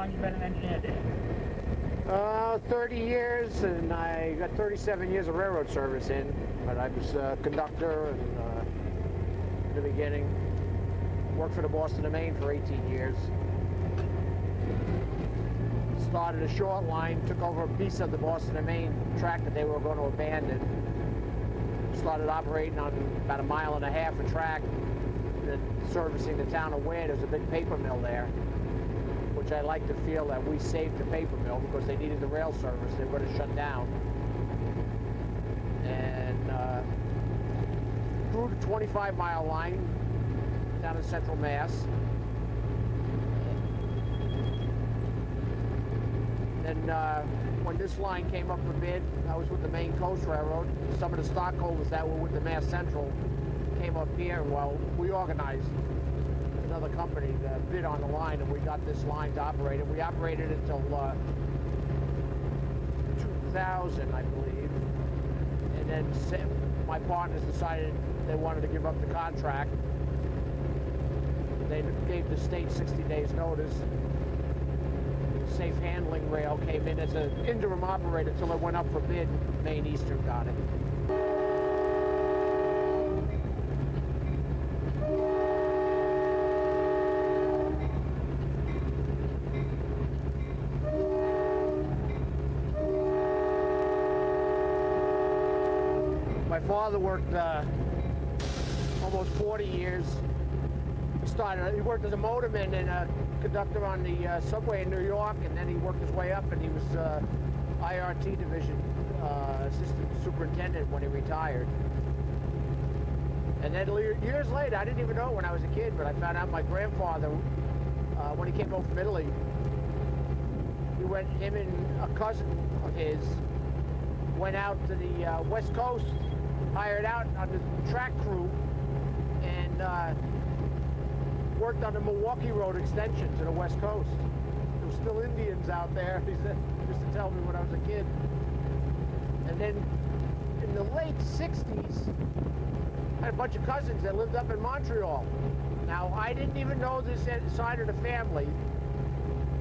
long you been an engineer, Dave? 30 years, and I got 37 years of railroad service in, but I was a conductor and, in the beginning. Worked for the Boston and Maine for 18 years. Started a short line, took over a piece of the Boston and Maine track that they were going to abandon. Started operating on about 1.5 miles of track, then servicing the town of Ware. There's a big paper mill there, which I like to feel that we saved the paper mill because they needed the rail service. They were going to shut down. And grew the 25-mile line down in Central Mass. And when this line came up for bid, I was with the Maine Coast Railroad. Some of the stockholders that were with the Mass Central came up here. Well, we organized another company that bid on the line, and we got this line to operate it. We operated it until 2000, I believe. And then my partners decided they wanted to give up the contract. They gave the state 60 days notice. Safe Handling Rail came in as an interim operator until it went up for bid. Maine Eastern got it. My father worked almost 40 years. He worked as a motorman and a conductor on the subway in New York, and then he worked his way up, and he was IRT division assistant superintendent when he retired. And then years later, I didn't even know when I was a kid, but I found out my grandfather, when he came home from Italy, him and a cousin of his went out to the West Coast, hired out on the track crew, and worked on the Milwaukee Road extension to the West Coast. There were still Indians out there, he said, used to tell me when I was a kid. And then in the late 60s, I had a bunch of cousins that lived up in Montreal. Now, I didn't even know this side of the family,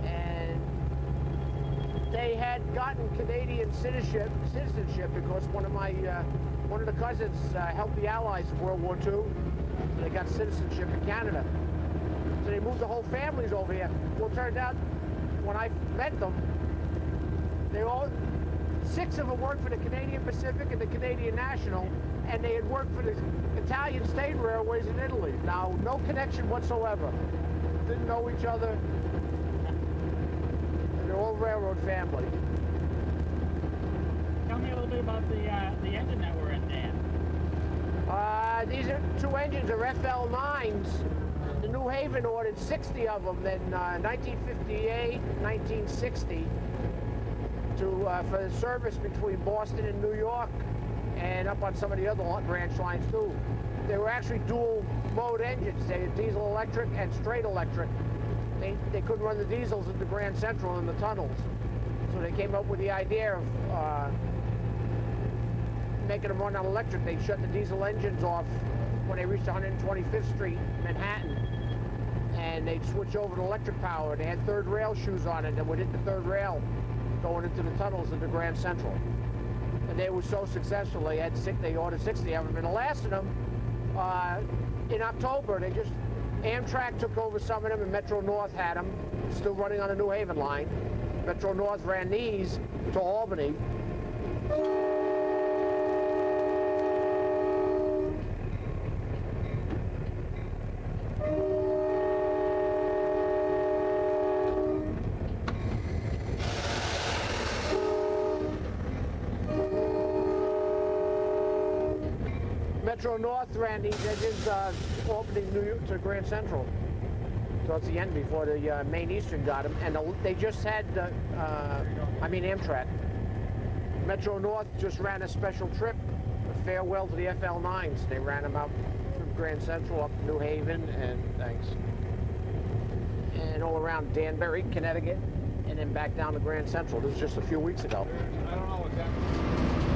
and they had gotten Canadian citizenship because one of the cousins helped the Allies in World War II, so they got citizenship in Canada. So they moved the whole families over here. Well, it turned out when I met them, 6 of them worked for the Canadian Pacific and the Canadian National, and they had worked for the Italian State Railways in Italy. Now, no connection whatsoever. Didn't know each other. And they're all railroad family. Tell me a little bit about the engine that we're in, Dan. These are 2 engines, are FL9s. The New Haven ordered 60 of them in 1958, 1960 for the service between Boston and New York and up on some of the other branch lines too. They were actually dual mode engines. They had diesel electric and straight electric. They couldn't run the diesels at the Grand Central in the tunnels. So they came up with the idea of making them run on electric. They shut the diesel engines off when they reached 125th Street, Manhattan, and they'd switch over to electric power. They had third rail shoes on it, and would hit the third rail going into the tunnels of the Grand Central. And they were so successful, they ordered 60 of them. And the last of them, in October, Amtrak took over some of them, and Metro North had them, still running on the New Haven line. Metro North ran these to Albany. Metro North ran these engines opening New York to Grand Central. So it's the end before the Maine Eastern got them. And they just had, Amtrak. Metro North just ran a special trip, a farewell to the FL9s. They ran them out from Grand Central up to New Haven and all around Danbury, Connecticut, and then back down to Grand Central. This was just a few weeks ago. I don't know what's happening.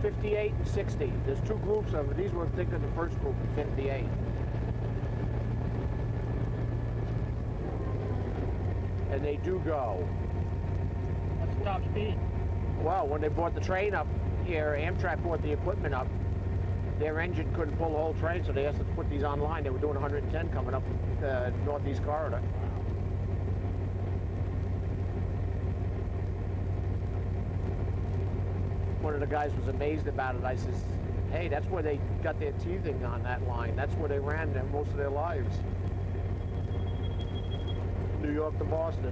58 and 60. There's two groups of them. These were, I think, in the first group of 58. And they do go. What's the top speed? Well, when they brought the train up here, Amtrak brought the equipment up, their engine couldn't pull the whole train, so they asked us to put these online. They were doing 110 coming up the Northeast Corridor. One of the guys was amazed about it. I says, hey, that's where they got their teething on that line. That's where they ran most of their lives. New York to Boston.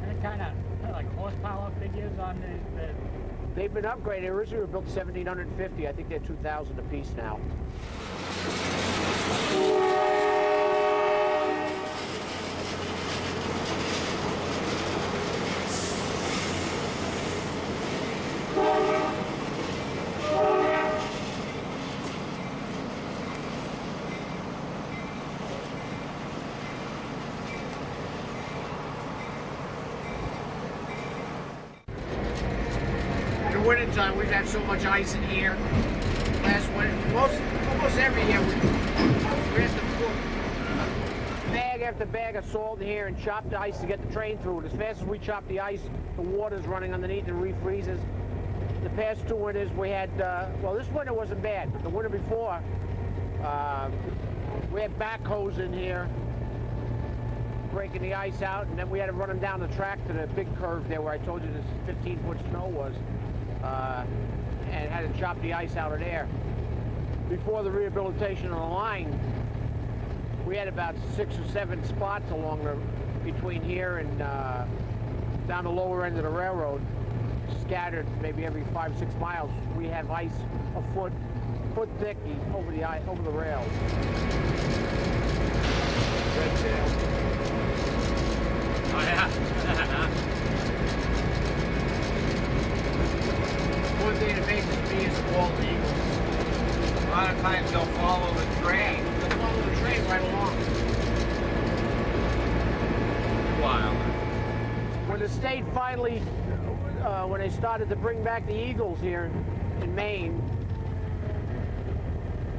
Any kind of like horsepower figures on the They've been upgraded. Originally were built 1,750. I think they're 2,000 apiece now. Wintertime, we've had so much ice in here. Last winter, almost every year, we have to put bag after bag of salt in here and chop the ice to get the train through. And as fast as we chop the ice, the water's running underneath and refreezes. The past two winters we had, well, this winter wasn't bad, but the winter before, we had backhoes in here breaking the ice out, and then we had to run them down the track to the big curve there where I told you this 15-foot snow was. And had to chop the ice out of there. Before the rehabilitation of the line, we had about 6 or 7 spots along between here and down the lower end of the railroad, scattered maybe every 5-6 miles. We have ice a foot thick over the rails. Red tail. Oh yeah. One thing that amazes me is bald eagles. A lot of times they'll follow the train. They'll follow the train right along. Wow. When the state finally, when they started to bring back the eagles here in Maine,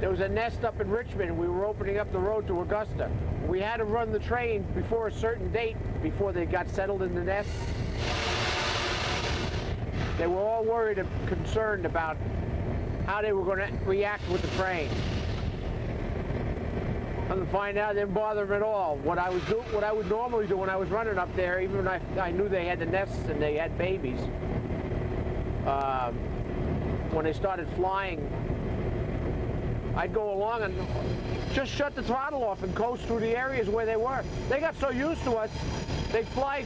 there was a nest up in Richmond. We were opening up the road to Augusta. We had to run the train before a certain date before they got settled in the nest. They were all worried and concerned about how they were going to react with the train. And to find out, it didn't bother them at all. What I would normally do when I was running up there, even when I knew they had the nests and they had babies, when they started flying, I'd go along and just shut the throttle off and coast through the areas where they were. They got so used to us, they'd fly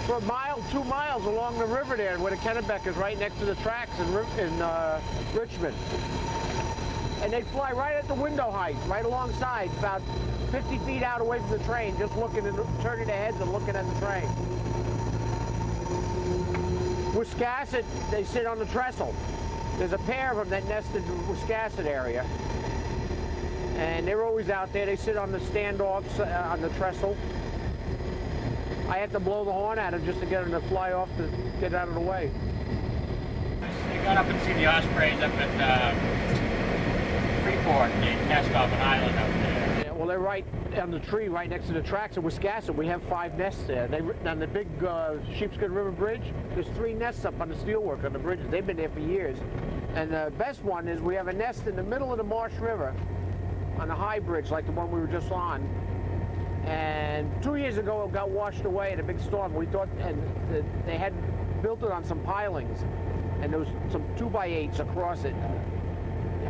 for a mile, 2 miles along the river there, where the Kennebec is right next to the tracks in Richmond. And they'd fly right at the window height, right alongside, about 50 feet out away from the train, just looking and turning their heads and looking at the train. Wiscasset, they sit on the trestle. There's a pair of them that nest in the Wiscasset area. And they're always out there. They sit on the standoffs on the trestle. I have to blow the horn at them just to get them to fly off to get out of the way. You got up and see the ospreys up at Freeport. They nest off an island up there. Yeah, well, they're right on the tree right next to the tracks at Wiscasset. We have 5 nests there. On the big Sheepskin River Bridge, there's 3 nests up on the steelwork on the bridges. They've been there for years. And the best one is we have a nest in the middle of the Marsh River on a high bridge like the one we were just on. And 2 years ago, it got washed away in a big storm. We thought, and they had built it on some pilings, and there was some 2x8s across it,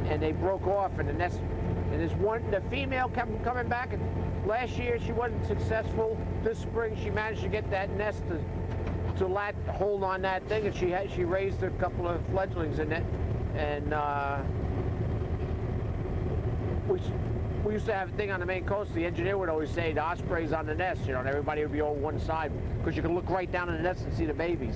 and they broke off, and the nest, and there's the female kept coming back, and last year she wasn't successful. This spring, she managed to get that nest to hold on that thing, and she raised a couple of fledglings in it, and we used to have a thing on the Maine coast. The engineer would always say the osprey's on the nest, and everybody would be on one side because you can look right down in the nest and see the babies.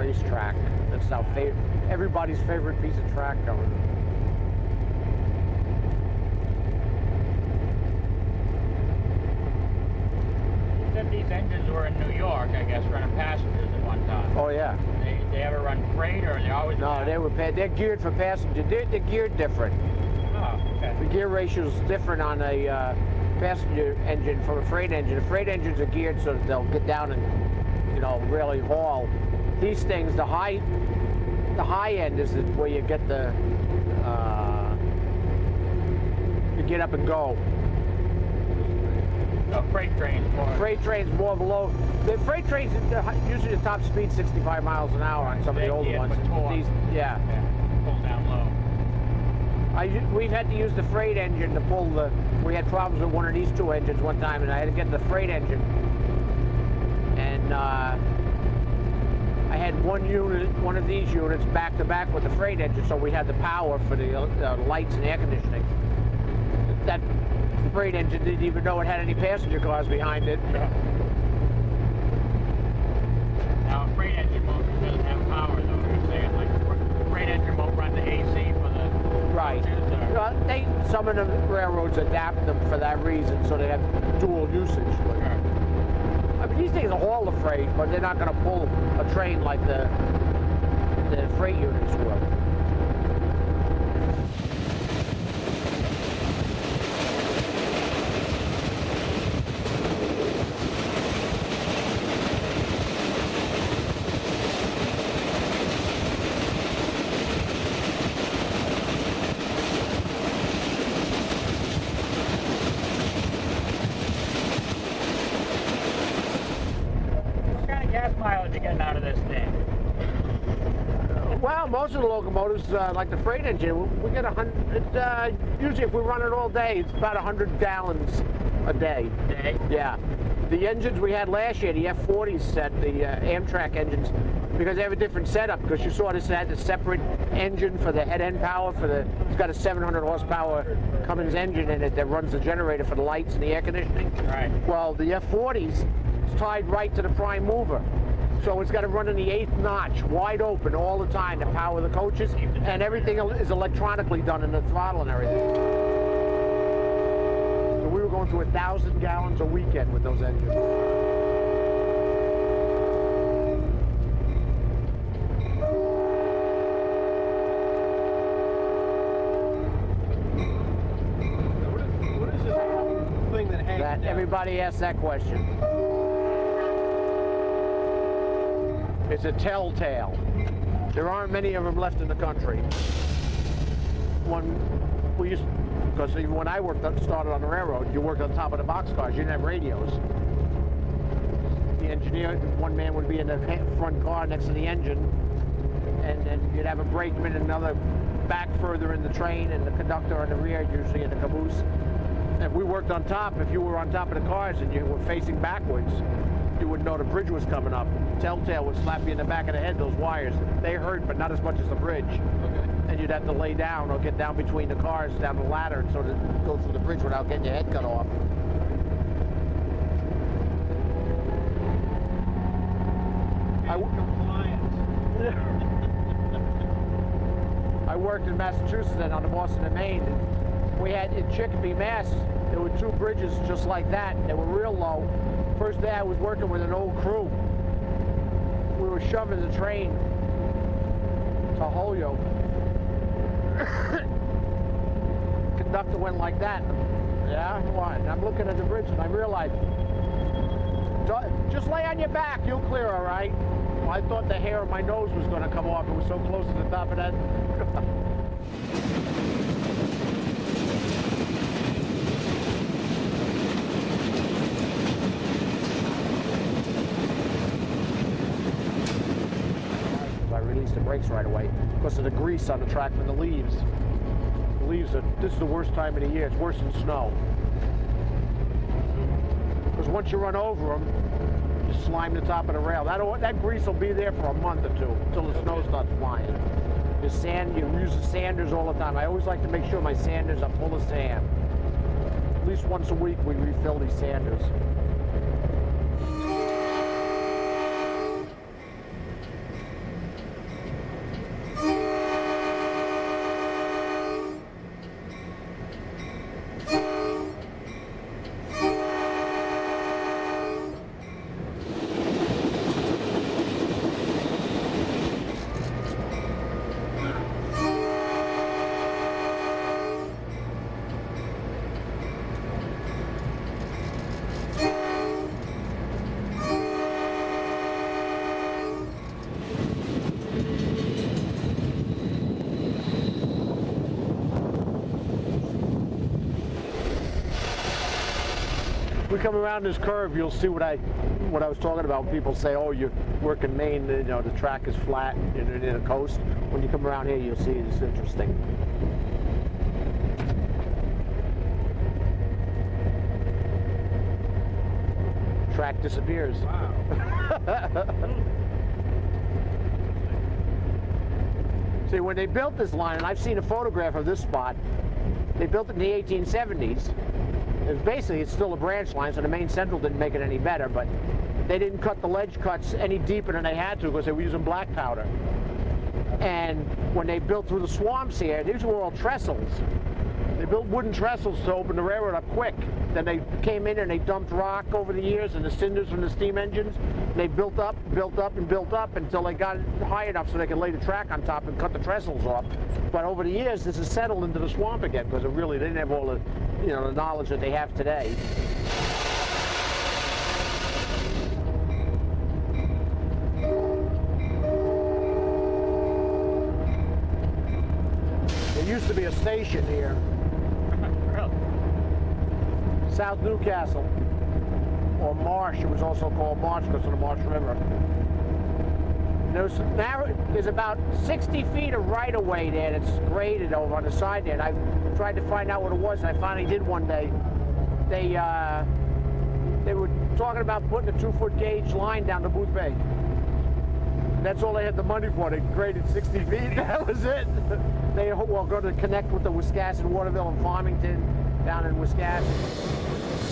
racetrack. That's our everybody's favorite piece of track going. You said these engines were in New York, I guess, running passengers at one time. Oh yeah. They ever run freight, or they always? No, they're geared for passenger. They're geared different. Oh, okay. The gear ratio is different on a passenger engine from a freight engine. The freight engines are geared so that they'll get down and, you know, really haul. These things, the high end is where you get the you get up and go. So freight trains more. Freight trains more below. The freight trains usually the top speed 65 miles an hour on some of the older ones. These, yeah. Pull down low. We've had to use the freight engine to pull the. We had problems with one of these two engines one time, and I had to get the freight engine. And I had one of these units back to back with the freight engine, so we had the power for the lights and air conditioning. That freight engine didn't even know it had any passenger cars behind it. Yeah. Now a freight engine doesn't have power, though. You're saying like the freight engine won't run the AC for the right. Some of the railroads adapt them for that reason, so they have dual usage. Sure. I mean, these things will haul the freight, but they're not going to pull a train like the freight units will. Mileage you're getting out of this thing? Well, most of the locomotives, like the freight engine, we get 100. Usually, if we run it all day, it's about 100 gallons a day. Yeah. The engines we had last year, the F40s set, the Amtrak engines, because they have a different setup. Because you saw this had the separate engine for the head-end power. It's got a 700 horsepower Cummins engine in it that runs the generator for the lights and the air conditioning. Right. Well, the F40s is tied right to the prime mover. So it's got to run in the 8th notch, wide open all the time to power the coaches, and everything is electronically done in the throttle and everything. So we were going through 1,000 gallons a weekend with those engines. What is this thing that hangs down? Everybody asks that question. It's a telltale. There aren't many of them left in the country. Because even when I started on the railroad, you worked on top of the boxcars. You didn't have radios. The engineer, one man would be in the front car next to the engine, and then you'd have a brakeman and another back further in the train, and the conductor in the rear, usually in the caboose. And we worked on top. If you were on top of the cars and you were facing backwards, you wouldn't know the bridge was coming up. Telltale would slap you in the back of the head, those wires. They hurt, but not as much as the bridge. Okay. And you'd have to lay down or get down between the cars, down the ladder, so to go through the bridge without getting your head cut off. I worked in Massachusetts and on the Boston and Maine. We had in Chicopee, Mass, there were 2 bridges just like that. They were real low. First day I was working with an old crew. We were shoving the train to Holyoke. Conductor went like that. Yeah, why? And I'm looking at the bridge and I realized, just lay on your back, you'll clear all right. Well, I thought the hair of my nose was going to come off. It was so close to the top of that. The brakes right away because of the grease on the track from the leaves. The leaves this is the worst time of the year. It's worse than snow. Because once you run over them, you slime the top of the rail. That grease will be there for a month or 2 until the snow starts flying. You use the sanders all the time. I always like to make sure my sanders are full of sand. At least once a week we refill these sanders. we come around this curve, you'll see what I was talking about. When people say, "Oh, you work in Maine, you know, the track is flat in the coast." When you come around here, you'll see it's interesting. Track disappears. Wow. See, when they built this line, and I've seen a photograph of this spot, they built it in the 1870s. It's still a branch line, so the Maine Central didn't make it any better, but they didn't cut the ledge cuts any deeper than they had to because they were using black powder. And when they built through the swamps here, these were all trestles. They built wooden trestles to open the railroad up quick. Then they came in and they dumped rock over the years and the cinders from the steam engines. They built up until they got high enough so they could lay the track on top and cut the trestles off. But over the years, this has settled into the swamp again because they didn't have all the, you know, the knowledge that they have today. There used to be a station here. South Newcastle, or Marsh. It was also called Marsh because of the Marsh River. There's about 60 feet of right-of-way there that's graded over on the side there, and I tried to find out what it was, and I finally did one day. They were talking about putting a 2-foot gauge line down to Booth Bay. That's all they had the money for. They graded 60 feet. That was it. They were going to connect with the Wiscasset, Waterville, and Farmington down in Wiscasset.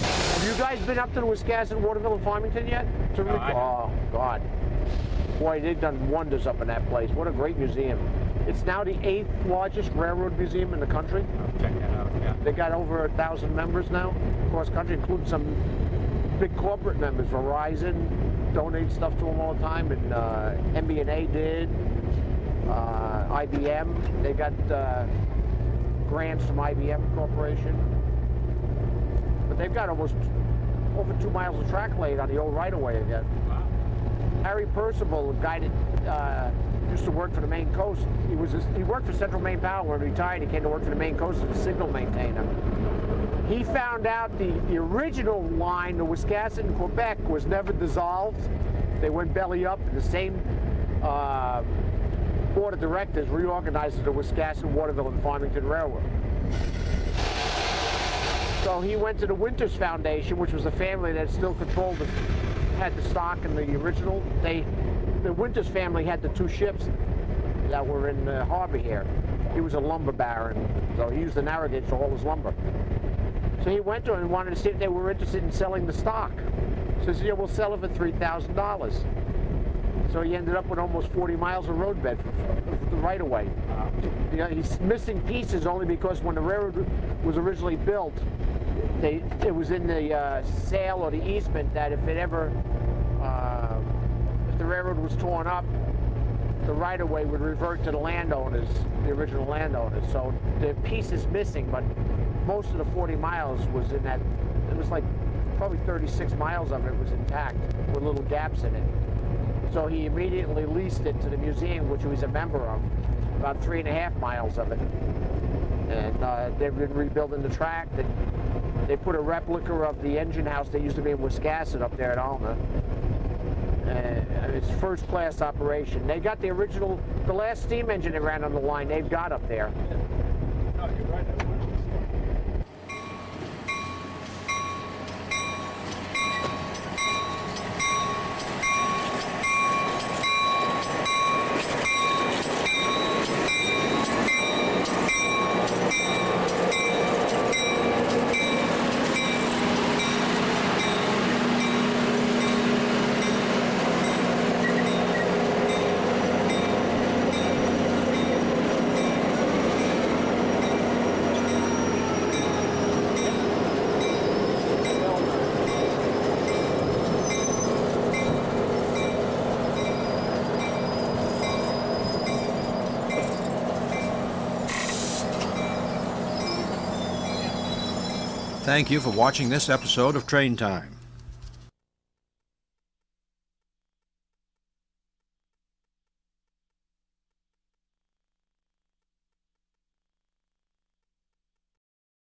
Have you guys been up to the Wiscasset, Waterville, and Farmington yet? No, Oh, God. Boy, they've done wonders up in that place. What a great museum. It's now the 8th largest railroad museum in the country. I'll check that out, yeah. They got over 1,000 members now across the country, including some big corporate members. Verizon donates stuff to them all the time, and MB&A did. IBM, they got grants from IBM Corporation. But they've got almost over 2 miles of track laid on the old right-of-way again. Wow. Harry Percival, a guy that used to work for the Maine Coast, he worked for Central Maine Power. When he retired, he came to work for the Maine Coast as a signal maintainer. He found out the original line, the Wiscasset in Quebec, was never dissolved. They went belly up, and the same board of directors reorganized the Wiscasset, Waterville, and Farmington Railroad. So he went to the Winters Foundation, which was a family that still had the stock in the original. The Winters family had the 2 ships that were in the harbor here. He was a lumber baron, so he used the narrow gauge to haul his lumber. So he went to them and wanted to see if they were interested in selling the stock. So he said, "Yeah, we'll sell it for $3,000. So he ended up with almost 40 miles of roadbed for the right-of-way. You know, he's missing pieces only because when the railroad was originally built, it was in the sale or the easement that if the railroad was torn up, the right-of-way would revert to the landowners, the original landowners. So the piece is missing, but most of the 40 miles was in that. It was like probably 36 miles of it was intact with little gaps in it. So he immediately leased it to the museum, which he was a member of, about 3.5 miles of it. And they've been rebuilding the track. They put a replica of the engine house that used to be in Wiscasset up there at Alma. And it's first-class operation. They got the last steam engine that ran on the line, they've got up there. No, you're right. Thank you for watching this episode of Train Time.